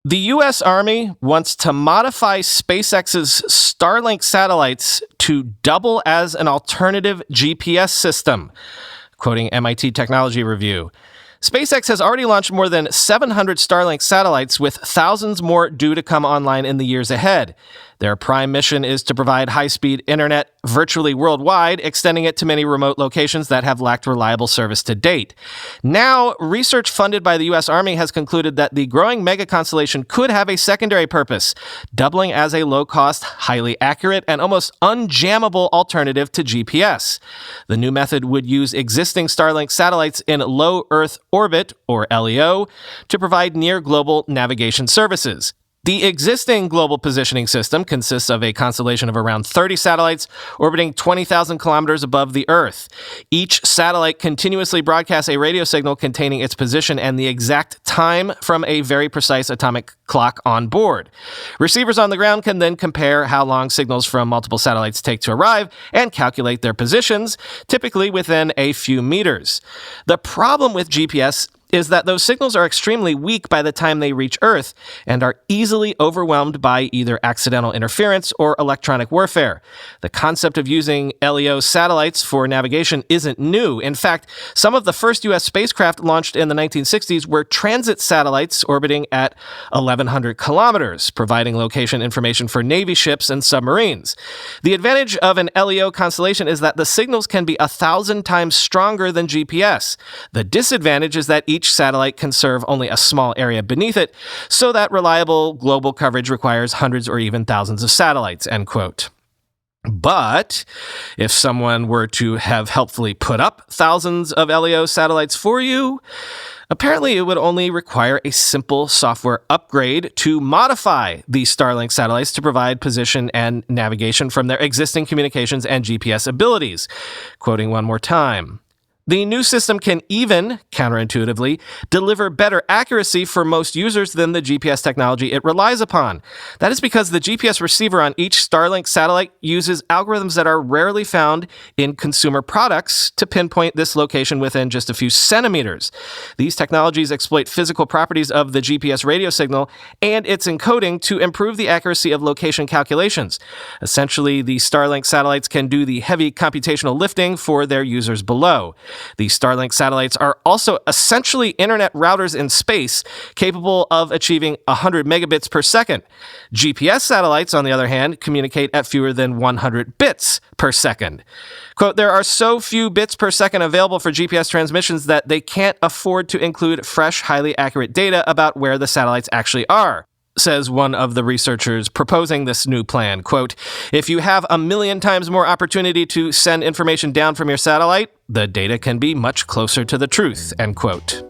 The U.S. Army wants to modify SpaceX's Starlink satellites to double as an alternative GPS system, quoting MIT Technology Review. SpaceX has already launched more than 700 Starlink satellites, with thousands more due to come online in the years ahead. Their prime mission is to provide high-speed internet virtually worldwide, extending it to many remote locations that have lacked reliable service to date. Now, research funded by the U.S. Army has concluded that the growing mega constellation could have a secondary purpose, doubling as a low-cost, highly accurate, and almost unjammable alternative to GPS. The new method would use existing Starlink satellites in low Earth orbit, or LEO, to provide near-global navigation services. The existing global positioning system consists of a constellation of around 30 satellites orbiting 20,000 kilometers above the Earth. Each satellite continuously broadcasts a radio signal containing its position and the exact time from a very precise atomic clock on board. Receivers on the ground can then compare how long signals from multiple satellites take to arrive and calculate their positions, typically within a few meters. The problem with GPS is that those signals are extremely weak by the time they reach Earth and are easily overwhelmed by either accidental interference or electronic warfare. The concept of using LEO satellites for navigation isn't new. In fact, some of the first U.S. spacecraft launched in the 1960s were transit satellites orbiting at 1,100 kilometers, providing location information for Navy ships and submarines. The advantage of an LEO constellation is that the signals can be 1,000 times stronger than GPS. The disadvantage is that each satellite can serve only a small area beneath it, so that reliable global coverage requires hundreds or even thousands of satellites, end quote. But if someone were to have helpfully put up thousands of LEO satellites for you, apparently it would only require a simple software upgrade to modify these Starlink satellites to provide position and navigation from their existing communications and GPS abilities. Quoting one more time. The new system can even, counterintuitively, deliver better accuracy for most users than the GPS technology it relies upon. That is because the GPS receiver on each Starlink satellite uses algorithms that are rarely found in consumer products to pinpoint this location within just a few centimeters. These technologies exploit physical properties of the GPS radio signal and its encoding to improve the accuracy of location calculations. Essentially, the Starlink satellites can do the heavy computational lifting for their users below. The Starlink satellites are also essentially internet routers in space, capable of achieving 100 megabits per second. GPS satellites, on the other hand, communicate at fewer than 100 bits per second. Quote, there are so few bits per second available for GPS transmissions that they can't afford to include fresh, highly accurate data about where the satellites actually are, says one of the researchers proposing this new plan. Quote, if you have 1 million times more opportunity to send information down from your satellite, the data can be much closer to the truth, end quote.